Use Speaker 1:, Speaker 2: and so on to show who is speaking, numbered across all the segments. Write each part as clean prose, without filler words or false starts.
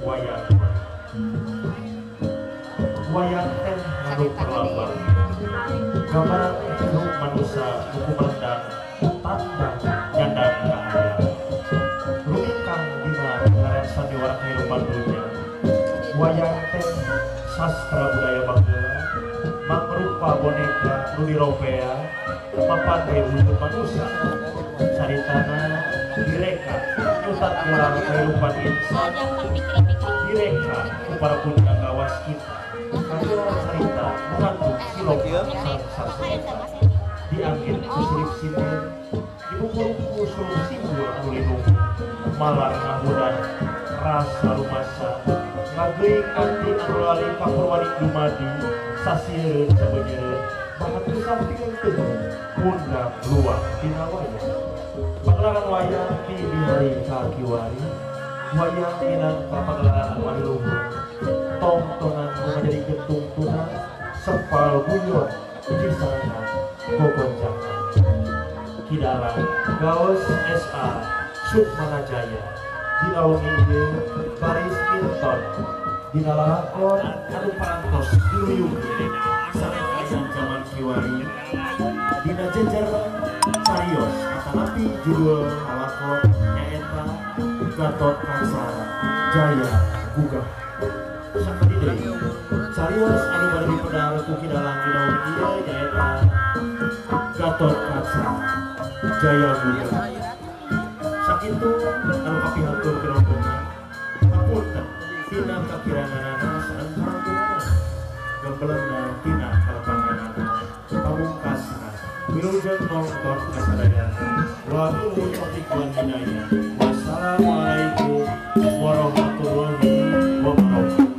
Speaker 1: wayang wayang teh anu perlambang gambaran hidup manusia buku mendang tandang nyandang kaaya rumikang dina ngaren sandiwara kehidupan dunia wayang teh sastra budaya Bangla mangrupa boneka nu diropea mapake wujud manusia caritana direka nyutat ulang kehidupan insan direka para punya gawas kita kaya cerita mengandung silok sastra di akhir kusilip sinir di buku-buku sulung simbol anu lindung malar ngahudan rasa rumasa ngageuing anti anu lali kapurwanik dumadi sasieun sabeunyeun banget kesampingan teu pundak luak tina wayang pagelaran wayang di hari kakiwari wayang minangka pagelaran anu luhur tontonan menjadi ketuntunan sepal guyon kisana gogonjangan kidalang gaos SA Sukmanajaya dina wengi ieu Paris Hilton dina lalakon anu parantos diluyung sarean zaman kiwari dina jajaran carios atanapi judul lalakon nyaeta Gatot Kaca Jaya Gugah sakadi deui carios anu bade dipedal ku kidalang dina wengi ieu nyaeta Gatot Kaca Jaya Gugah sakitu anu kapihatur kerombongan hapunten tina kakiranganana saengkang kumaha gembelenda tina kalapanganana pamungkasna wilujeng nongton kasadayana wa nuhun taufiq wal hidayah wassalamualaikum warahmatullahi wabarakatuh.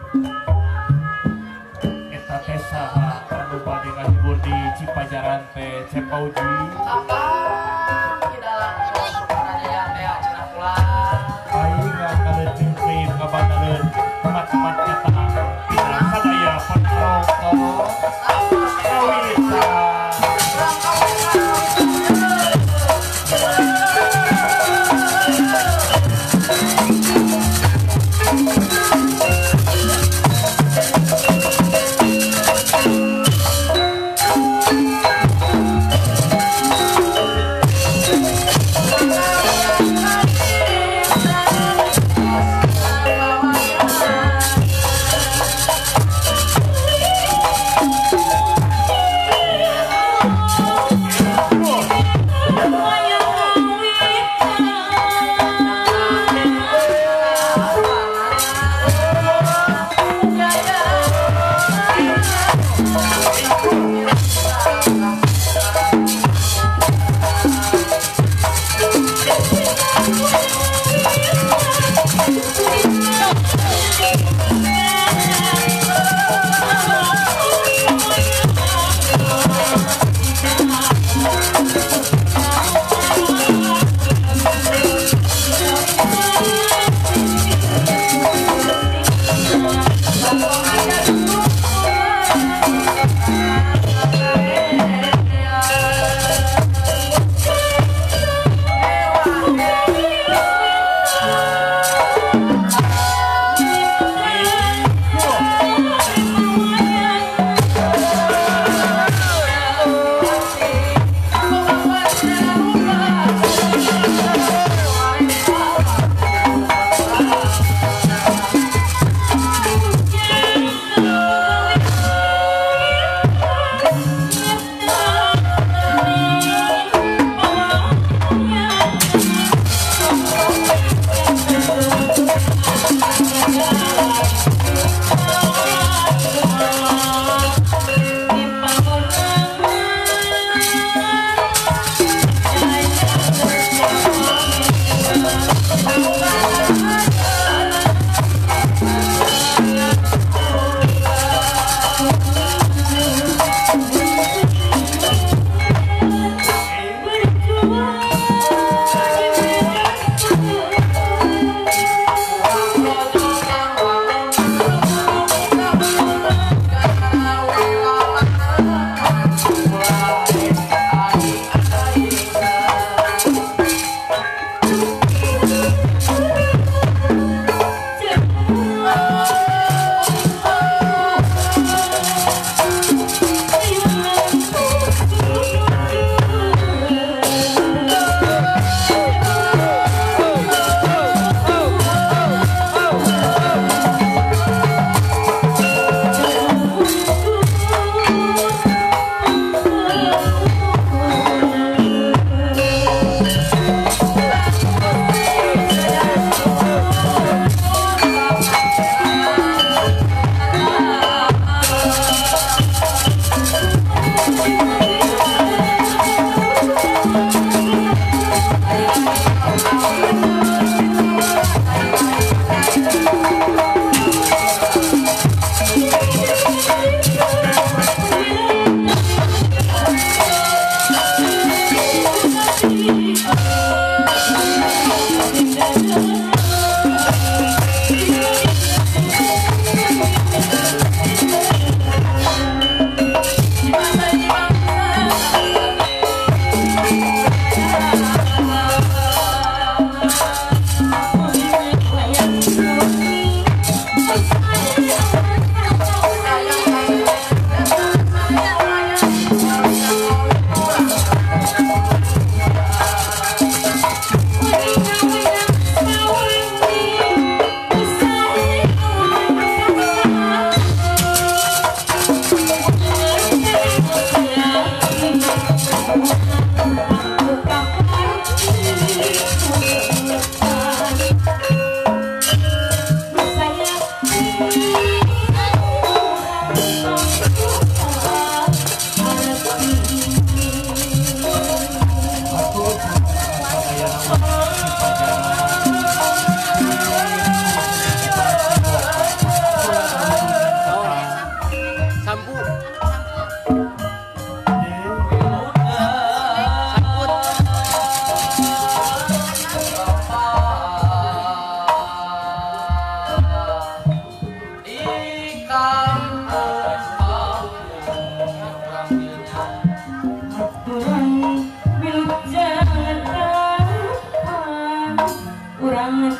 Speaker 1: Eta teh saha anu bade ngahibur di Cipajaran teh Cep Auji.
Speaker 2: Apa? Hidalang perkaranya teh cenah pulang.
Speaker 1: Aing ngaleungkeun klip ngabangaleun teman-teman eta pina sadaya penonton. Kawita.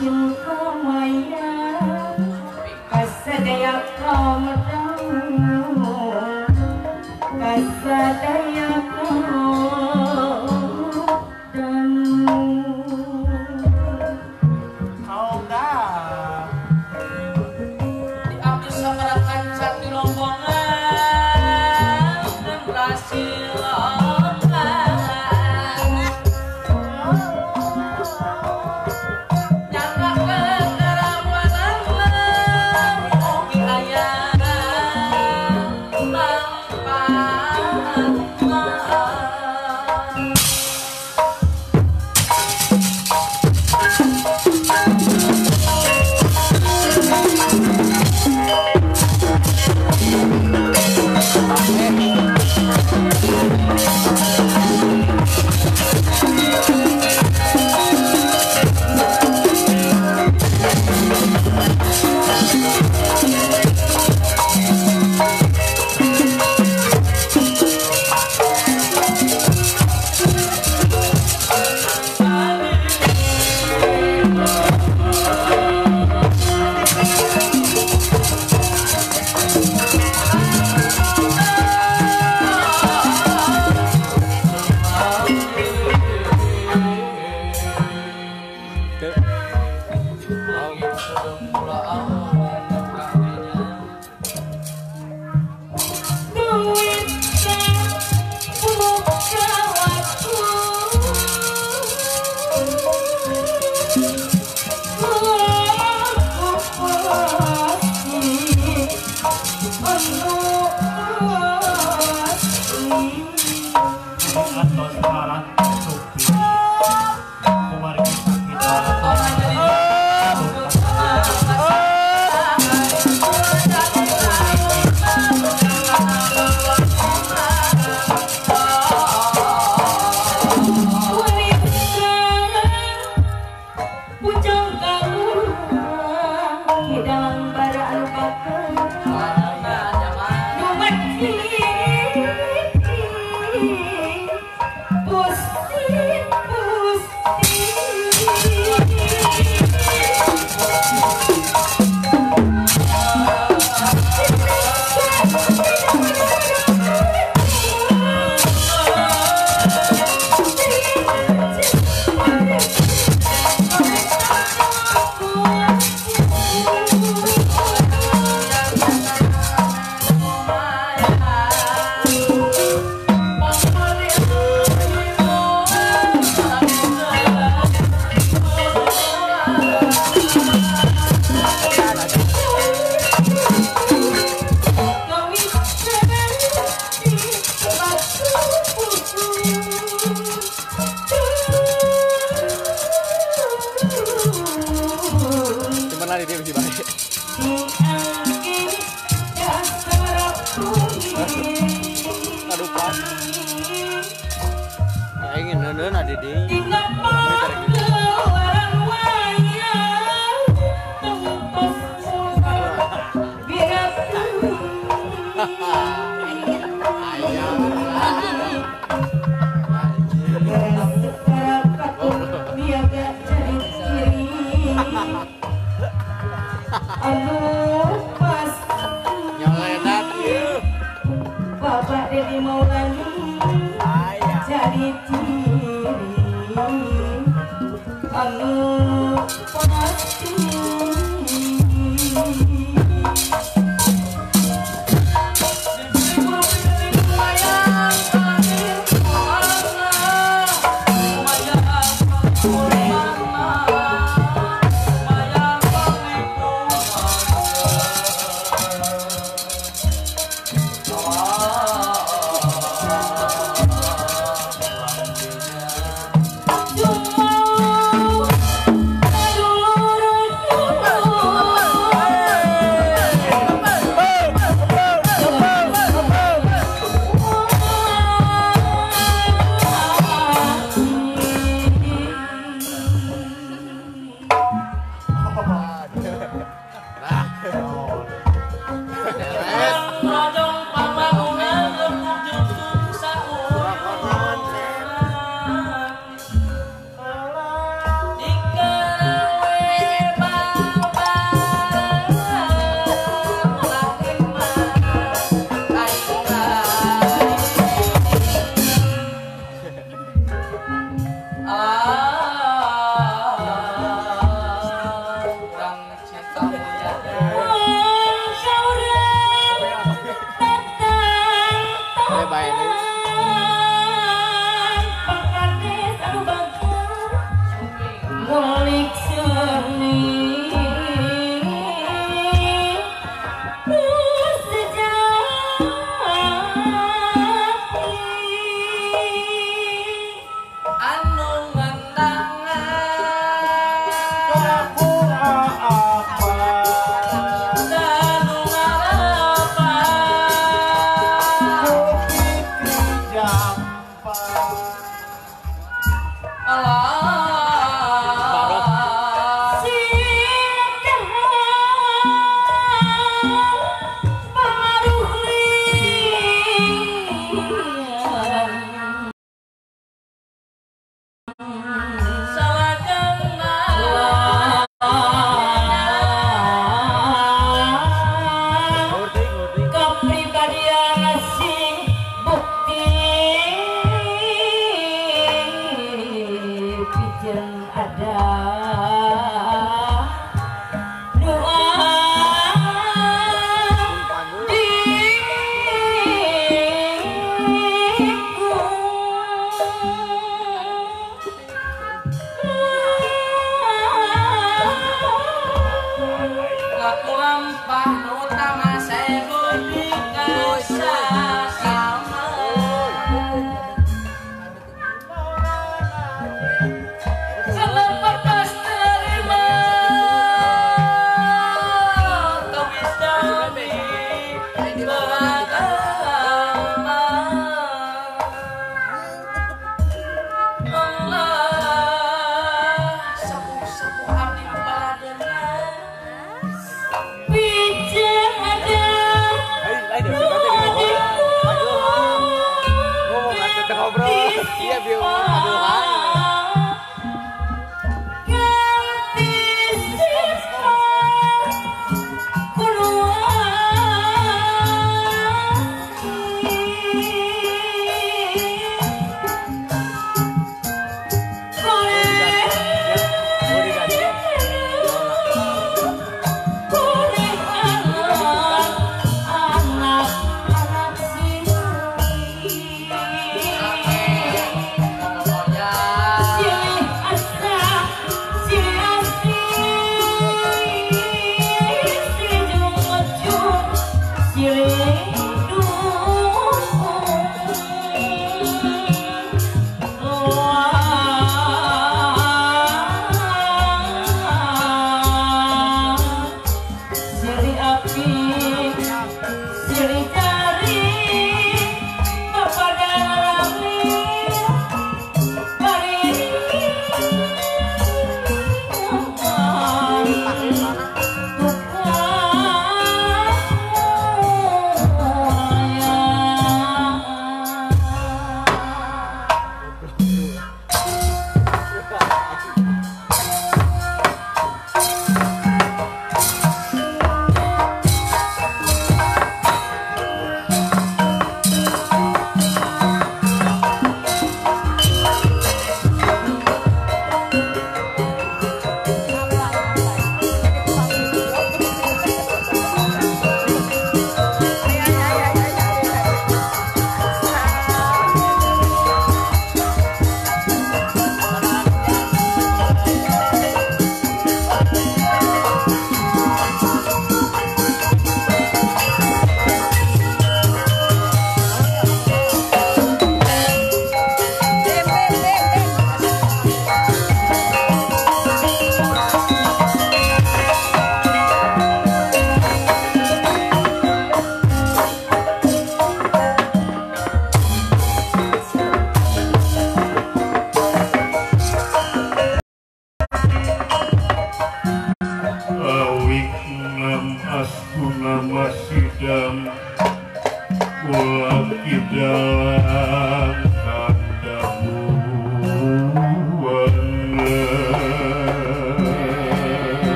Speaker 3: cinta maya kasadaya kamadang kasadaya kamadang
Speaker 2: diambil sama kancang di rombongan dan berhasil
Speaker 3: Bapak Dedi Maulani jadi diri anu pasti
Speaker 2: Lumayan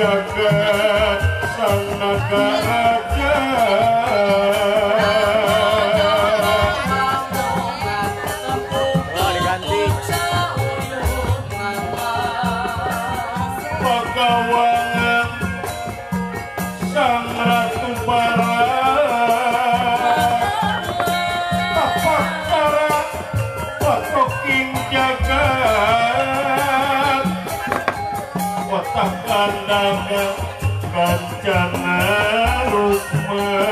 Speaker 4: jagat sang naga raja jagat kotak kandaga kancana rukma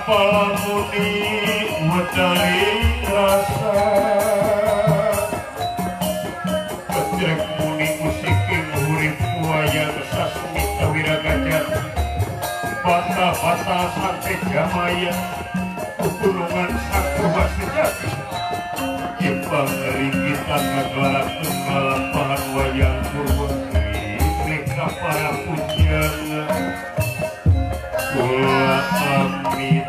Speaker 4: Palamuni medali rasa ketrek muni musiking hurip wayang sasmita wiragajat bata-bata sante jamaya gunungan sakruwa sejati jepang ringgitan ngagelakeun ngalampahan wayang purwa mereka para pujian kula amit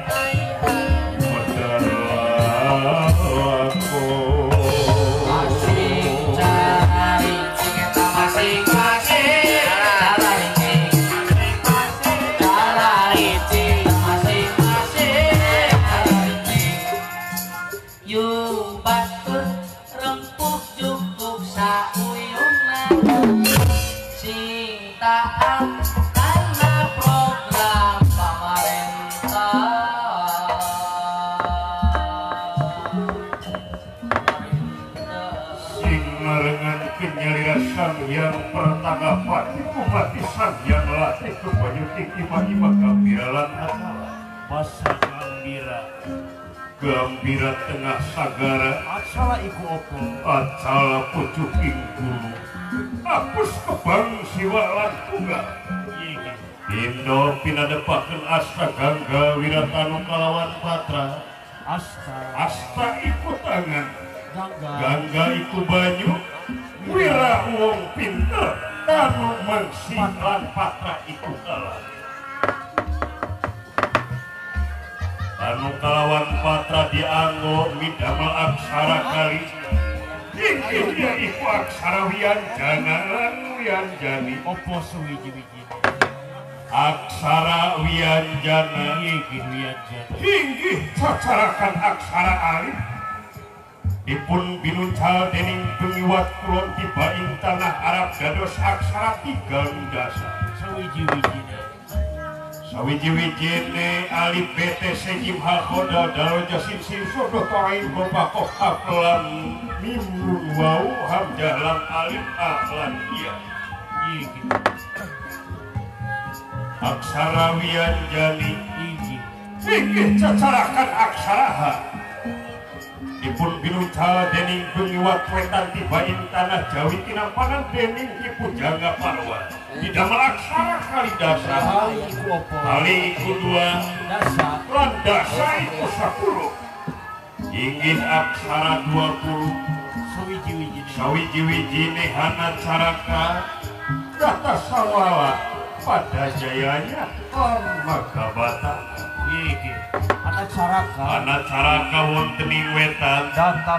Speaker 4: yang pertanggapan kumatisan yang latih kepayutik ima-ima gambiralan atala
Speaker 1: masa
Speaker 4: gambira tengah sagara
Speaker 1: atsala iku opo
Speaker 4: atsala pucuking guru apus kebang siwalan tunggal Indo pinadepakeun asta Gangga Wiratanu kalawan Patra asta iku tangan Gangga iku banyu Wira wong pinter kanu mangsilan Patra iku kalah anu kalawan Patra dianggo midamel aksara kali inggihnya iku aksara wianjana lan wianjani
Speaker 1: opo suwiji-wiji
Speaker 4: aksara wianjana inggih cacarakan aksara alif dipun binuncal dening pengiwat kulon tibaing tanah Arab dados aksara 3 dasar sawiji-wijine alif bete sejim halkoda dalo jasin sin sodo toain bapakoh aplan mimun wau hamzah lam alif aklan iya aksara wianjani inggih cacarakan aksara ha dipun binuncal dening pengiwat wetan tibain tanah Jawi tinampangan dening Ki Pujangga Parwa didamel aksara kali dasar kali iku 2 lan dasar iku 10 inggih aksara 20 sawiji-wijine hana caraka data sawala pada jayanya Magabata anak caraka wonten ing wetan data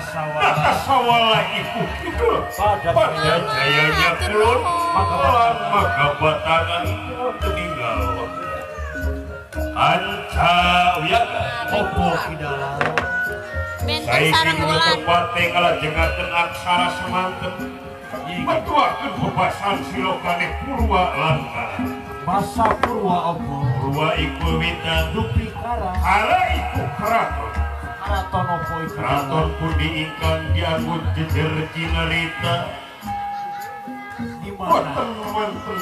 Speaker 4: sawala iku kidul pada jayanya kulon Magabata wonten ing galwa anca wiyaga opo pidala saiki tepate ngalajengaken aksara semanten matuakeun bebasan silokane Purwa Langkara
Speaker 1: masa Purwa opo
Speaker 4: Purwa iku wita
Speaker 1: dupi
Speaker 4: kara iku keraton
Speaker 1: opo iku
Speaker 4: keraton pundi ingkang dianggut jejer cinarita
Speaker 1: dimana
Speaker 4: wonten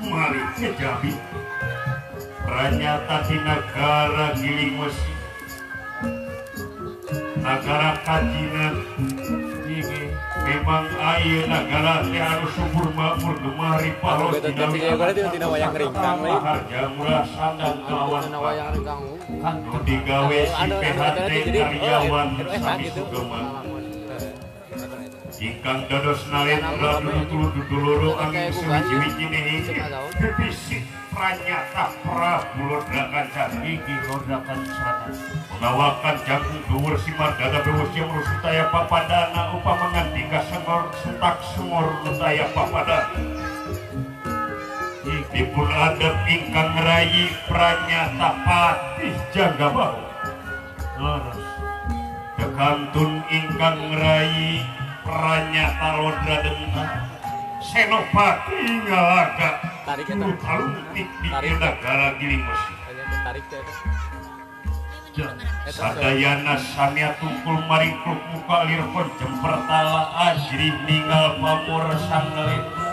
Speaker 4: mari kejabi pranyata di negara Giling Wesi negara Kajinan memang air negara teh anu subur makmur gemari palos
Speaker 5: tina wayang ringkang we.
Speaker 4: harga murah sandang kawan
Speaker 5: Tina wayang ringkang.
Speaker 4: nu digawe si PHT karyawan sami sugema ingkang dados nalendra duduluru angin sewiji-wijine dipisik pranyata Prabuloda Kancana
Speaker 1: iki Loda Kancana
Speaker 4: menawakan jagung dhuwur simardana bewusya merusutaya papadana upamangan tingkah sengor setak semor nutaya papadana dipun adep ingkang rayi Pranyata Patih Jagabau
Speaker 1: Leres.
Speaker 4: dekantun ingkang rayi Pranyata Lodra Dengah Senopati ngalaga
Speaker 5: Tarik ya,
Speaker 4: Tulu
Speaker 5: tarik.
Speaker 4: Taluntik di
Speaker 5: Tarik.
Speaker 4: negara Giling Mesir.
Speaker 5: Hanya tarik ya.
Speaker 4: Sadayana samia tungkul maringkluk muka lirpon jemper tala ajrih ninggal pamur sang nalendra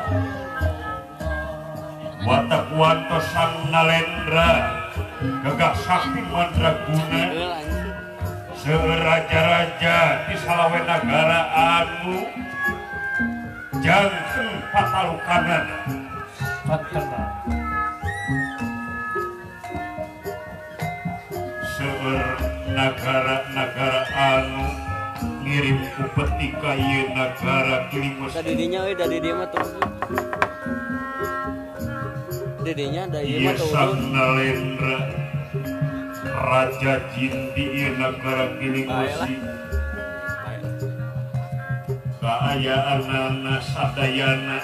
Speaker 4: watak wanto sang nalendra gagah sakti mandraguna seraja-raja di salawe nagara anu janten patalukanan
Speaker 1: Pantena.
Speaker 4: seueur nagara-nagara anu ngirim ku peti ka ieu nagara Giling Mesir.
Speaker 5: Didinya euy, da didinya mah turun. Didinya da ieu
Speaker 4: Ieu
Speaker 5: mah turun.
Speaker 4: sang nalendra raja jin di ieu nagara Giling Mesir. Kaayaanana sadayana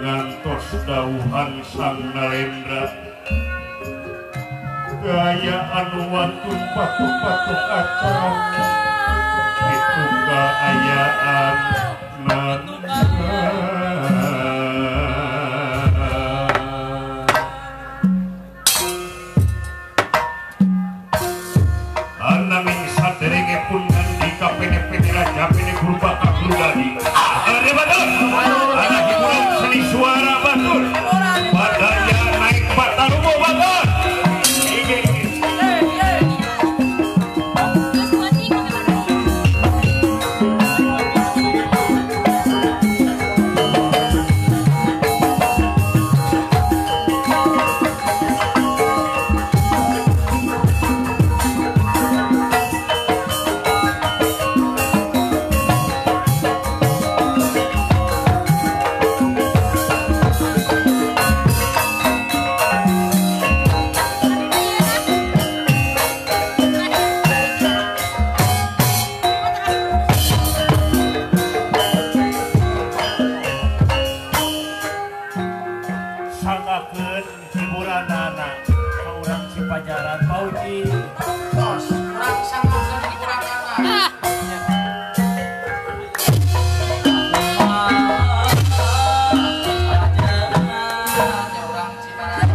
Speaker 4: ngantos dawuhan sang nalendra gaya anu wantun patuk-patuk acarana itu keayaan ananging saderenge pun ngandika pene-pene raja pene berupa kabrudadi ada batur anak hiburan seni suara batur padanya naik patarumo batur
Speaker 1: Sangakeun hiburanana ka urang Cipajaran Pauji.
Speaker 2: Tos, urang sanggup hiburanana. Urang Cipajaran.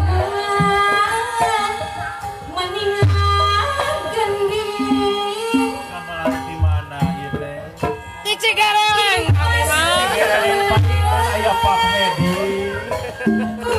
Speaker 1: Kamalan di mana ieu teh?
Speaker 3: Di Cigareng.
Speaker 1: Aya Pak Hedi.
Speaker 3: Thank you.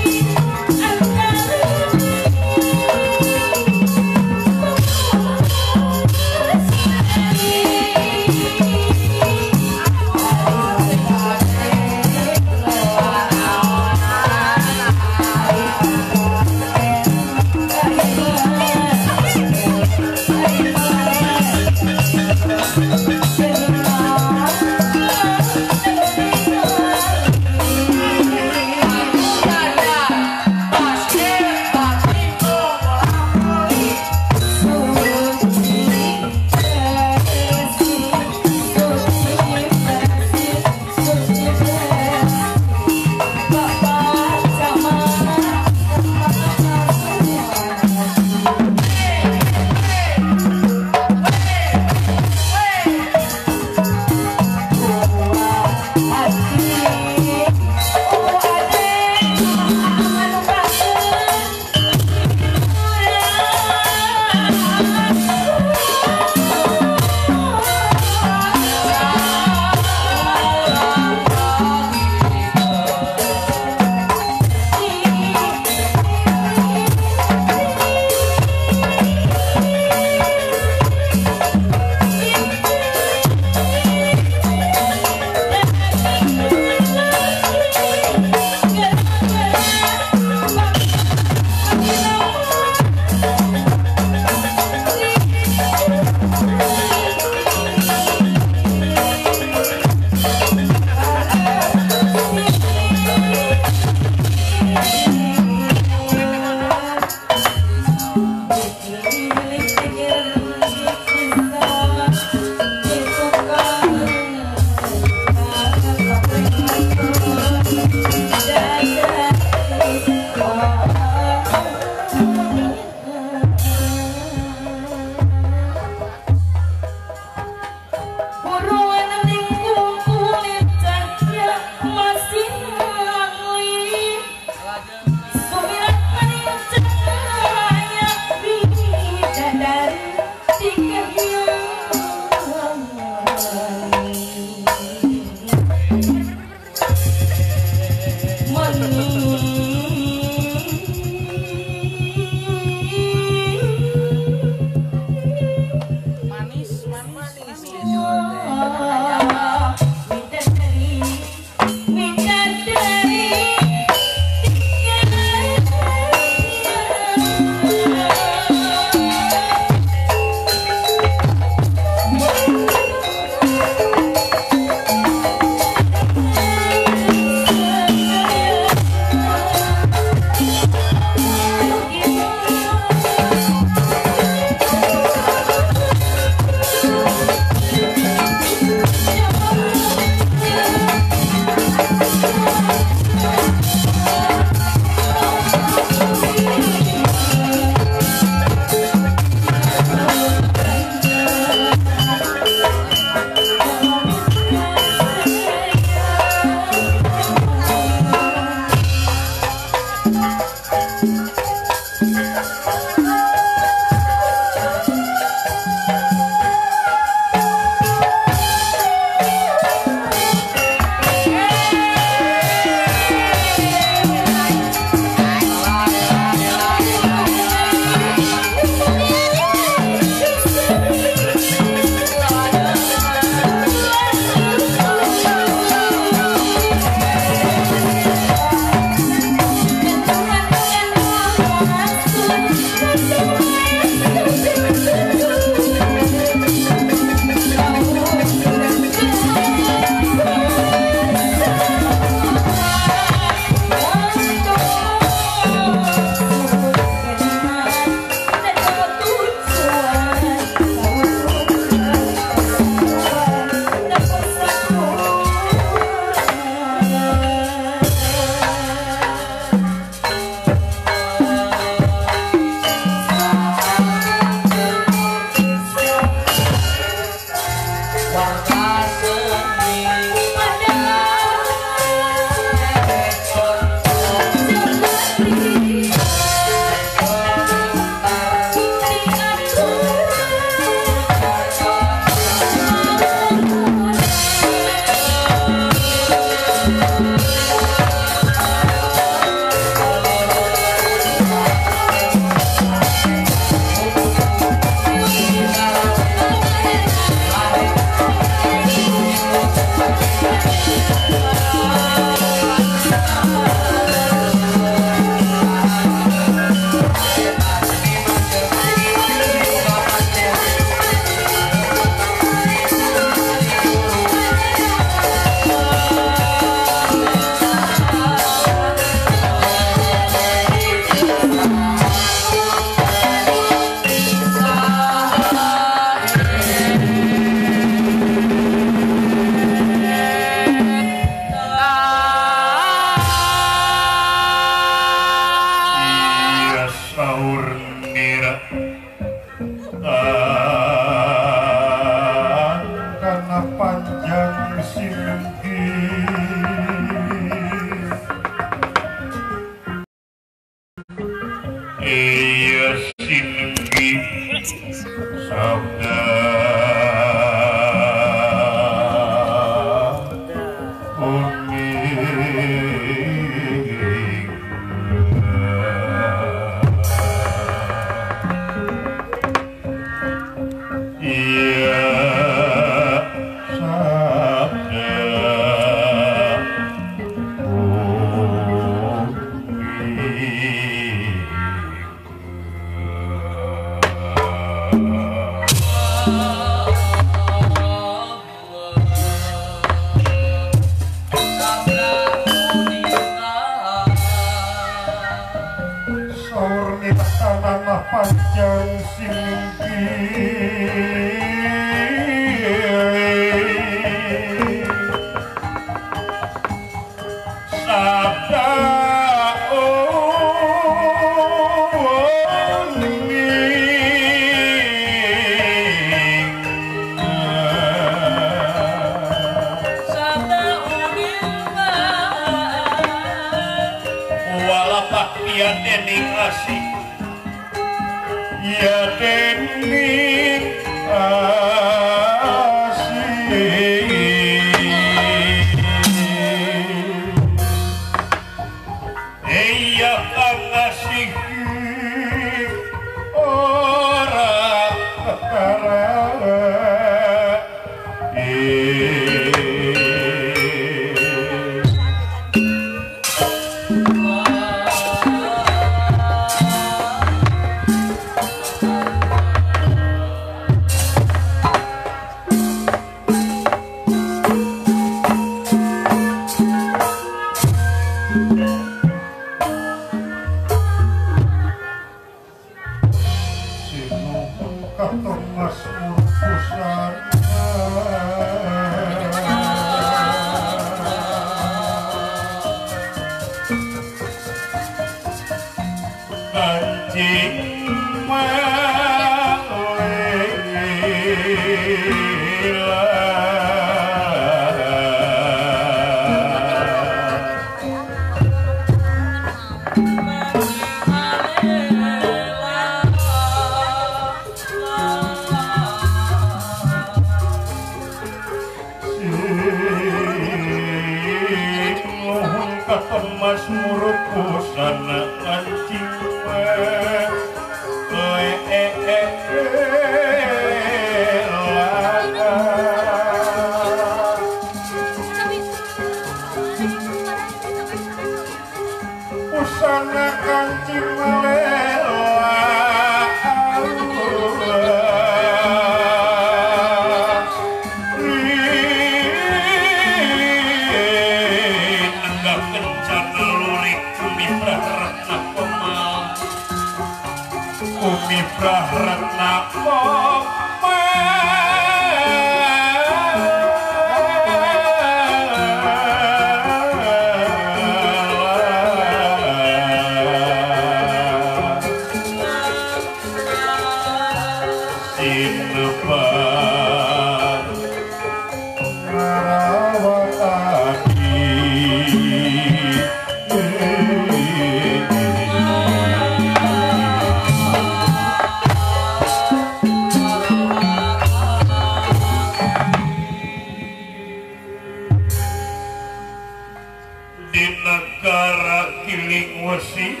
Speaker 4: di negara Kiling Wesi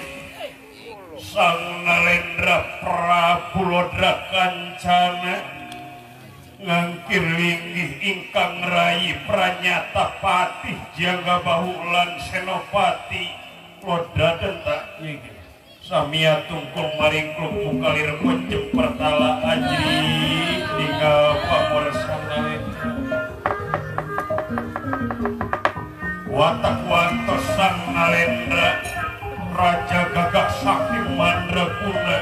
Speaker 4: Sang Nalendra Prabu Lodra Kancana ngangkir linggih ingkang rayi Pranyata Patih Jaga Bahulan Senopati Lodra Denta samia tungkul maringkluk mukalir kunjem pertala aji tinggal pamor Sang Nalendra watak wantos Sang Nalendra Raja Gagah Saking Mandraguna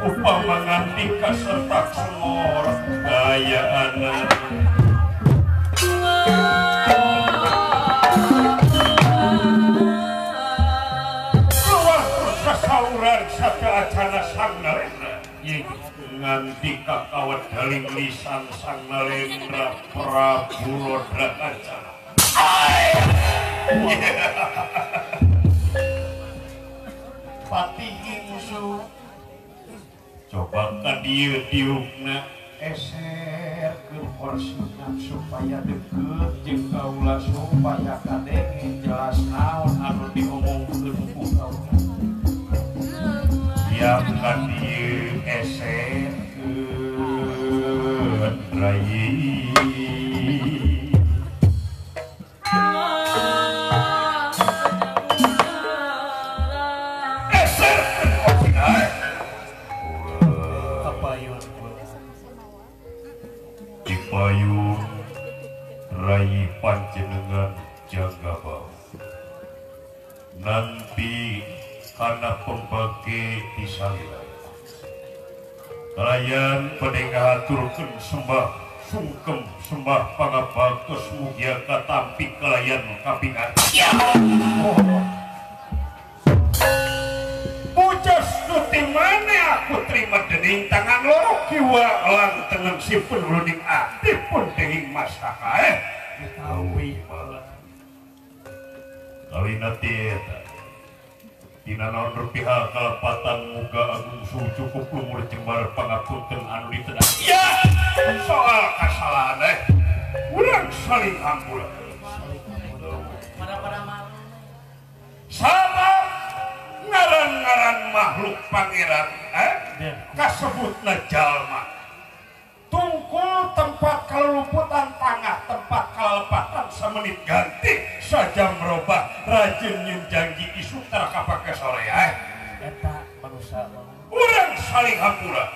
Speaker 4: upama ngandika serta semor gaya anak keluar sasauran satu acana Sang Nalendra ngandika kawat daling lisan Sang Nalendra Prabu Lodra Kancana Patih musuh coba ka dieu diukna eser ke porsinya supaya deket jeung kaula supaya kadenge jelas naon anu diomongkeun ku kaula siap ka dieu eser ke rayi Payung Rai Panjenengan Jaga Bahu nanti karena pembagi disalira kalian pendengar aturkan sembah sungkem sembah pangabatos mugia katampi kalian kapingan pujas nuti mana aku terima dening tangan loro kiwa lang tengen sipun luning aktif pun dening masaka ditawi kali nanti tina naon rupiah kalepatan muga agung suhu cukup lumur jembar pangapunten anu ditenang ya soal kesalahan urang saling hampura
Speaker 2: pada malu
Speaker 4: sabar ngaran-ngaran makhluk pangeran kasebutna jalma tungkul tempat keluluputan tangah tempat kelepatan semenit ganti saja merubah rajin nyun janji isu terakapake sore
Speaker 1: eta manusia
Speaker 4: urang saling hampura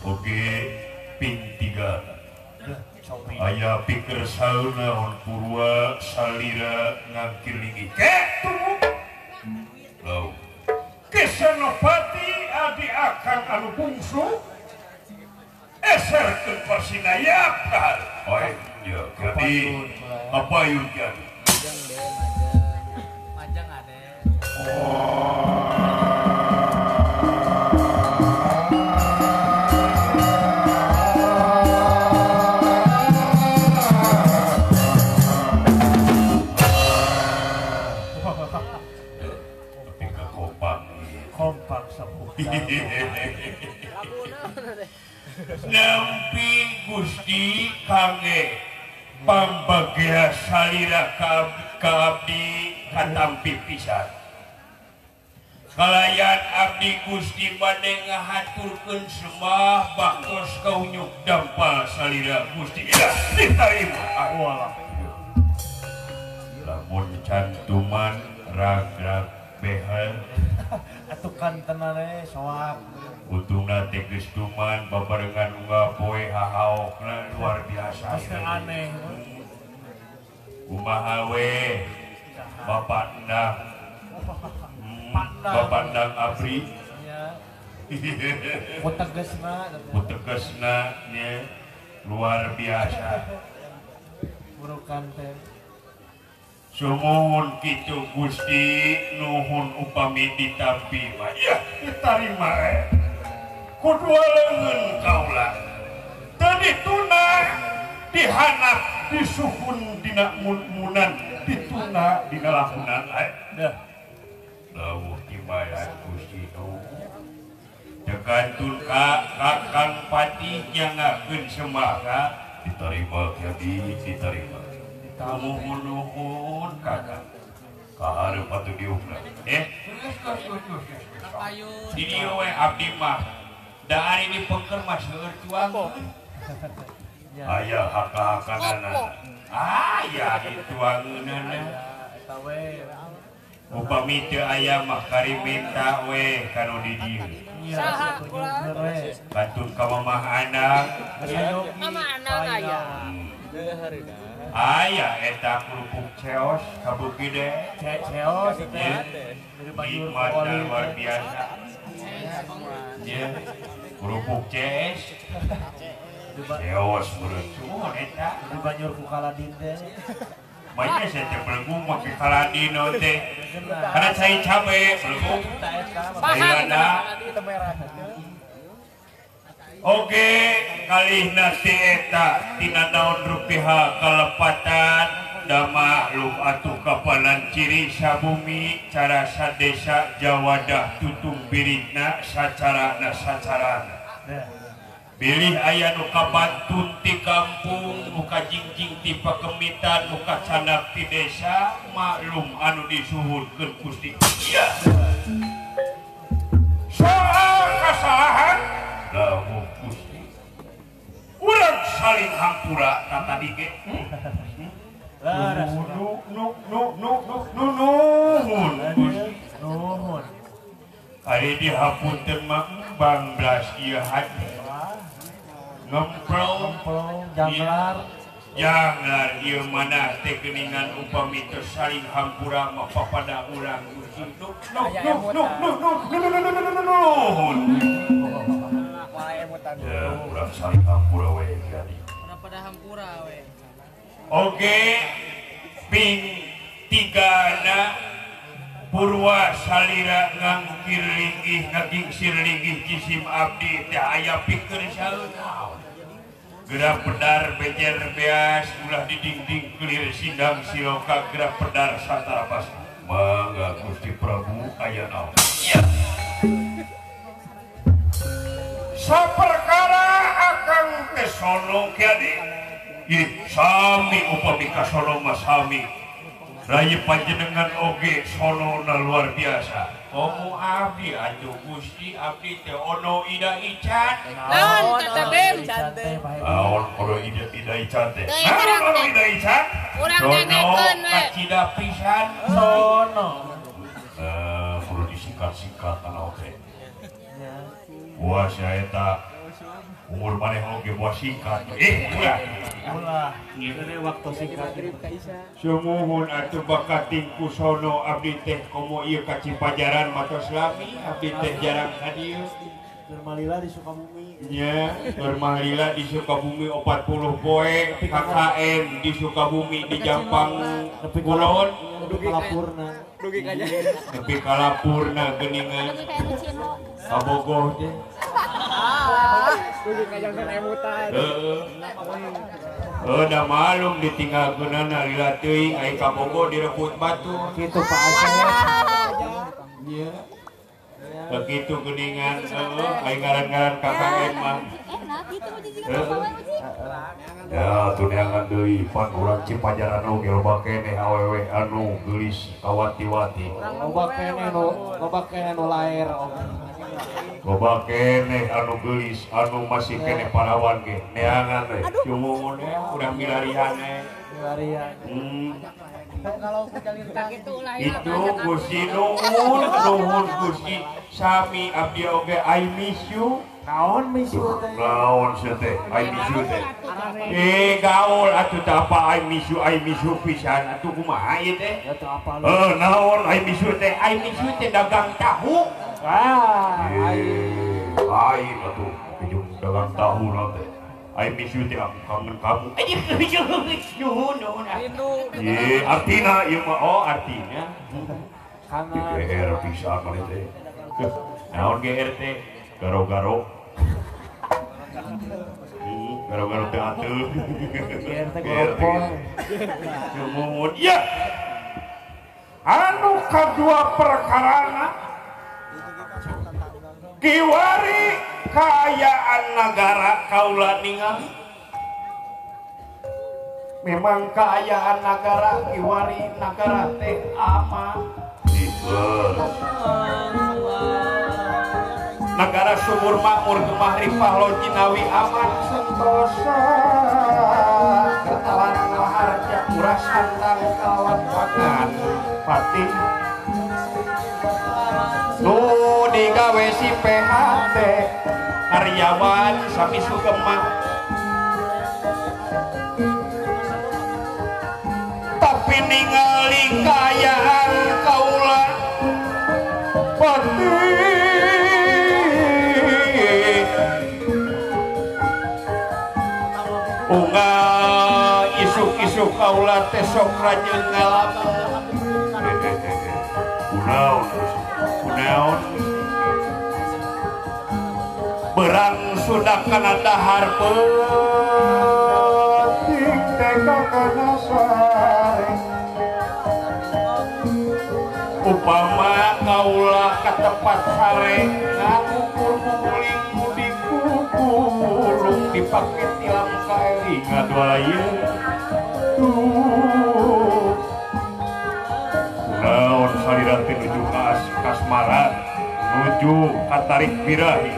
Speaker 4: oke ping 3 aya pikir sauna on purwa salira ngangkir lingi tunggu lau Kesenopati adi akan anu bungsu eser ke persinayapkan oi ya jadi apa yun jadi
Speaker 2: majang ada
Speaker 1: kompak sepuh
Speaker 4: nampi Gusti kangge pambagia salira abdi katampi pisan kalayan abdi Gusti bade ngahaturkeun sembah baktos kaunyuk dampal salira Gusti diterima
Speaker 1: walah
Speaker 4: lamun cantuman rag-rag behel
Speaker 1: atukan tenane soak
Speaker 4: utungna teges tuman babarengan unggah poe hahaokna luar biasa
Speaker 1: pasti aneh
Speaker 4: kumaha we bapak ndang bapak ndang abri
Speaker 1: ya kutegesna
Speaker 4: nya luar biasa
Speaker 1: burukan teh
Speaker 4: sumuhun kitu Gusti nuhun upami ditampi mah ya ditarima kudua leungeun kaula teu dituna dihanap disuhun dina munan dituna dina lahunan
Speaker 1: dah
Speaker 4: lawuh dibayar Gusti tegantun ka kakang pati nyangakeun sembah diterima jadi diterima. Nuhun kakak. Kaharep atuh diupna. Di dieu we abdi mah. Da ari dipengker mah seueur tuang. Aya haka-hakanana. Aya dituangeunana.
Speaker 1: Eta we.
Speaker 4: Upami teu aya mah kari minta we kanu di dieu.
Speaker 1: Saha ulah we.
Speaker 4: Bantun ka mamah anak.
Speaker 3: Mama anak aya.
Speaker 4: Aya eta kerupuk ceos kabeuki deh.
Speaker 1: Ceos teh.
Speaker 4: Nikmat dan luar biasa. Ya, kerupuk ceos. Ceos menurut suhun eta.
Speaker 1: Di Banjur ku Kaladin teh.
Speaker 4: Banyak saya teh belenggung make kaladino teh. Karena saya cabe belenggung. Bailana. Oke, kali nasi eta tina naon rupiah kalepatan da maklum atuh kapalan ciri sabumi cara sadesa jawadah tutung biritna sacarana. Bilih aya nu kabantun ti kampung, nu kajingjing ti pakemitan, nu kacanak ti desa, maklum anu disuhudkeun Gusti. Iya. Soal kasalahan lahu Gusti. Urang saling hampura tadi ge.
Speaker 1: Nuhun.
Speaker 4: Ari dihapunten mah Bang Blas ieu hati. Ngemprong
Speaker 1: Janglar.
Speaker 4: Janglar ieu mana teh geuningan upami teu saling hampura mah papada urang Gusti. Ya, urang saling hampura we jadi.
Speaker 3: Pada hampura we.
Speaker 4: Oke, ping tigana Purwa salira ngangkir linggih ngagingsir linggih jisim abdi teh aya pikeun saeunaon. Gerak pedar bejer beas ulah didingding kelir sindang siloka gerak pedar satarapas. Mangga Gusti Prabu aya naon? Ya. Saperkara akang teh sono kiade. Ih, sami upami ka sono mah sami. Rai panjenengan oge sonona luar biasa. Komo abdi atuh Gusti abdi teh ono ida icat.
Speaker 3: Naon kata Bem?
Speaker 4: Naon ono ida icat teh?
Speaker 3: Teh,
Speaker 4: Naon
Speaker 3: urang
Speaker 4: ono
Speaker 3: teh.
Speaker 4: ida icat?
Speaker 3: Urang
Speaker 4: Sono
Speaker 3: nengekeun we.
Speaker 4: kacida pisan.
Speaker 1: Sono.
Speaker 4: Kudu disingkat-singkat kana oge. Puasa eta umur maneh oge buah singkat. Ulah.
Speaker 1: Ulah. Ini waktu singkat.
Speaker 4: Sumuhun atuh bakating kusono abdi teh komo ieu ka Cipajaran matos lami abdi teh jarang ka dieu.
Speaker 1: Bermalila di Sukabumi.
Speaker 4: Nya, bermalila di Sukabumi 40 poe, KKN di Sukabumi di Jampang Kulon,
Speaker 1: Kalapurna.
Speaker 4: tapi Kalapurna geuningan Kabogoh teh. Udah malum ditinggalkeunana lila teuing ai Kabogoh direbut batu.
Speaker 1: Kitu Pak Aceh.
Speaker 4: Iya. Begitu geuningan ai ngaran-ngaran KKN mah. Ya tuh neangan deui pan urang Cipajaran oge loba keneh awewe anu geulis kawati-wati.
Speaker 1: Loba kene nu lair.
Speaker 4: Loba keneh anu geulis anu masih keneh parawan ge neangan we. Cumumun ya urang milarian we. Itu Gusti nuhun Gusti sami abdi oge I miss you.
Speaker 1: Naon misu teh?
Speaker 4: Naon sia teh I miss you teh. Gaul atuh teh apa I miss you pisan atuh kumaha ieu teh?
Speaker 1: Atuh apa lu?
Speaker 4: Naon I miss you teh dagang tahu. Lain atuh ujung dagang tahu nanti. I miss you teh aku kangen kamu. Nuhun. Artina ieu mah artinya.
Speaker 1: Kangen.
Speaker 4: GR pisan mah teh. Naon GR teh? Garo-garo. Garo-garo teh atuh.
Speaker 1: GR teh goropong.
Speaker 4: Nuhun. Ya. Anu kadua perkarana kiwari kaayaan negara kaula ningali memang keayaan negara kiwari negara teh aman negara subur makmur gemah ripah lojinawi aman sentosa ketalan harja murah sandang kawan pangan patih nu digawe si PHT karyawan sami sugema tapi ningali kayaan kaula patih unggal isuk-isuk kaula teh sok rajin ngalamun kunaon berang sudah kana dahar penting teka kana sare upama kaula ka tempat sare ngakukur muling di kukurung dipake tilam kaeli ngadoayeun naon salira teh nuju ka kasmaran nuju ka tarik birahi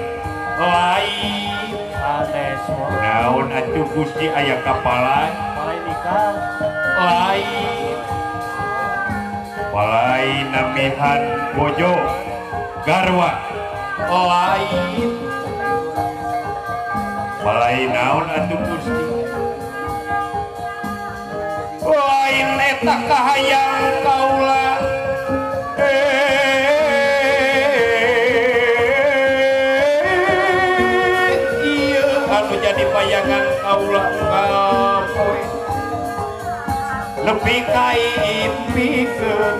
Speaker 4: lain
Speaker 1: sanes
Speaker 4: naon atuh Gusti aya kapalan
Speaker 1: mulai nikah
Speaker 4: lain lain namihan bojo garwa lain lain naon atuh Gusti lain eta kahayang kaula iya anu jadi bayangan kaula ngapoe lebih kai impikeun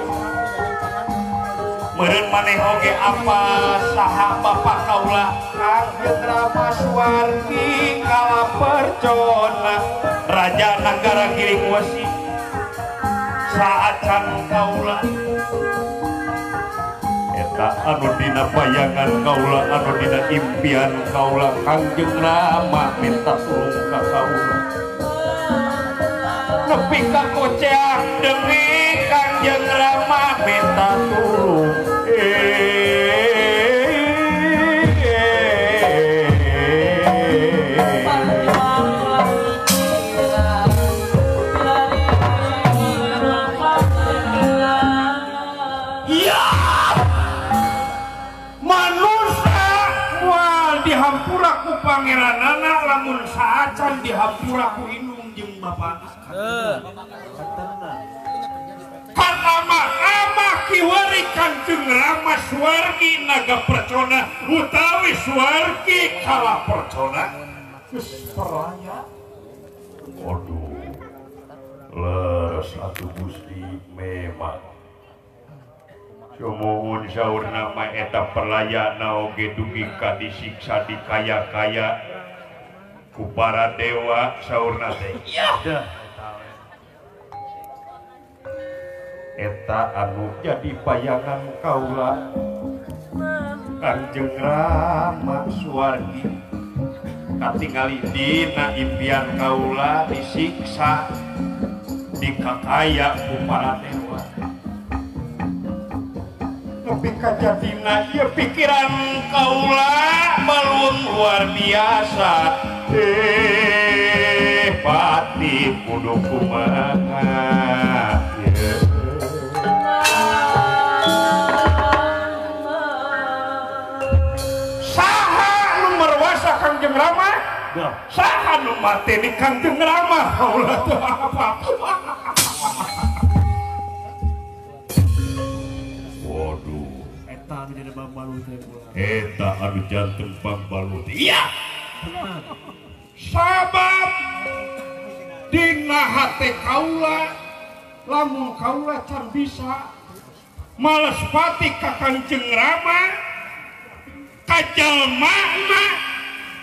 Speaker 4: meureun maneh oge apa saha bapak kaula Kangjeng Rama Suwargi kala percona raja negara Giring Wesi saacan kaula eta anu dina bayangan kaula anu dina impian kaula Kangjeng Rama minta tulung ka kaula nepi ka koceak demi Kangjeng Rama minta tulung pangeranana lamun saacan dihampura ku indung jeung bapana ama kiwari Kangjeng Rama Suwargi naga percona utawi Suwargi kala percona geus peraya waduh leres atuh Gusti memang Sumohun saur nama eta perlayana oge dugi ka disiksa dikaya-kaya ku para dewa saurna teh. Eta anu jadi bayangan kaula Kangjeng Rama Suwargi katingali dina impian kaula disiksa dikakaya ku para dewa. Tapi kajadina ya pikiran kaula balun luar biasa pati kudu kumaha saha nu merwasa Kangjeng Rama saha nu mateni Kangjeng Rama kaula teu apa eta anu jantung pambalut iya sabab dina hate kaula lamun kaula can bisa males pati ka Kangjeng Rama kajalmana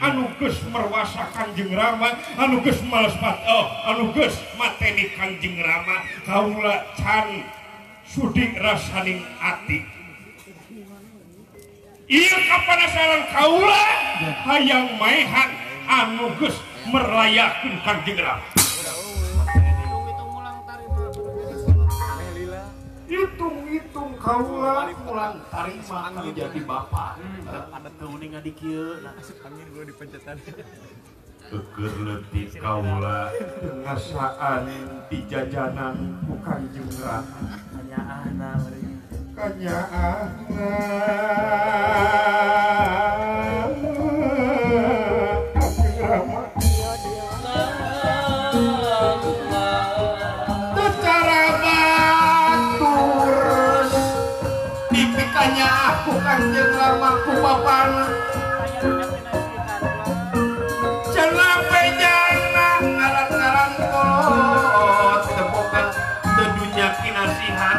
Speaker 4: anu geus merwasa Kangjeng Rama anu geus males pati anu geus mateni Kangjeng Rama kaula can suding rasaning ati ieu kapanasaran kaula hayang maehan anu geus merayakeun Kangjeng Rama kaula ulang tarima anu jadi bapak.
Speaker 1: Ada keuningan di kieu.
Speaker 5: Angin gua dipencetan.
Speaker 4: Keur leutik kaula ngasaan di jajanan ku Kanjeng Rama.
Speaker 1: Kanyaana bari.
Speaker 4: Kanyaana Kanjeng Rama. Secara batur dipikannya aku Kanjeng Rama ku bapana. Cenah bejana ngaran-ngaran kolot tepokan tedunya kinasihan.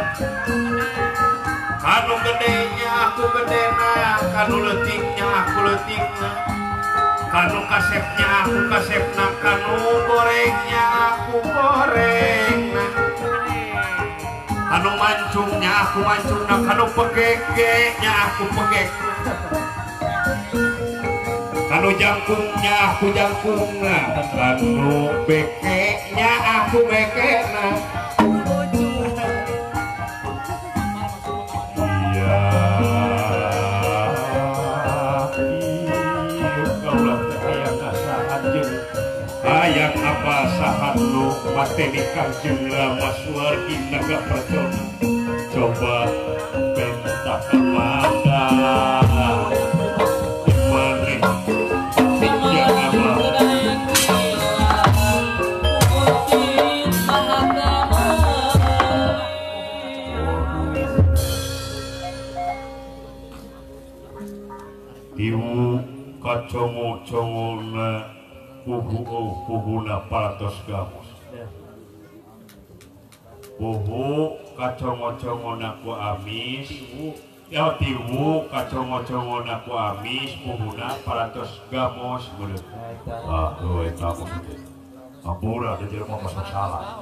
Speaker 4: Kanu gedenya aku gedena, kanu leutiknya aku leutikna. Kanu kasepnya aku kasepna, kanu gorengnya aku gorengna. Kanu mancungnya aku mancungna, kanu pegeknya aku pegekna. Kanu jangkungnya aku jangkungna, kanu bekeknya aku bekekna. Iya, kaulah hayang ngasaan jeung hayang apa sahat lu mateni Kanjeng Rama Suwargi naga percona. Coba bentah kemana dimana ya Allah. Ibu kacongo-congona puhuna paratos gamos. Puhu kacongo-congona ku amis. Ya tiwu kacongo-congona ku amis puhuna paratos gamos bener. Ah, eta maksudnya. Ampura ada jelema masalah.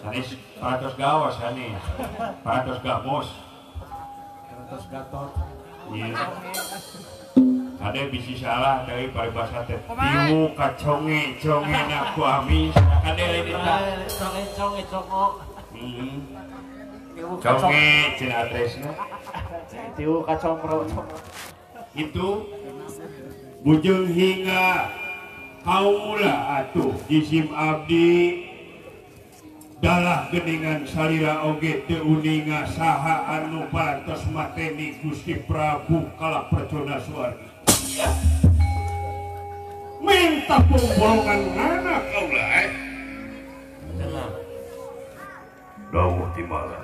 Speaker 4: Sanis paratos gawas sanis. Paratos gamos.
Speaker 1: Paratos gatot.
Speaker 4: Iya. Ada bisi salah dari paribasa teh. Tiwu kaconge na ku amis. Ada lain eta.
Speaker 1: Conge congo.
Speaker 4: Conge cenah adresna.
Speaker 1: Tiu kacongro.
Speaker 4: Itu bujeng hingga kaula atuh jisim abdi dalah geningan salira oge teu uninga saha anu parantos mateni Gusti Prabu kala percona Suwargi. Minta pembolongan anak kaula. Dawuh timala.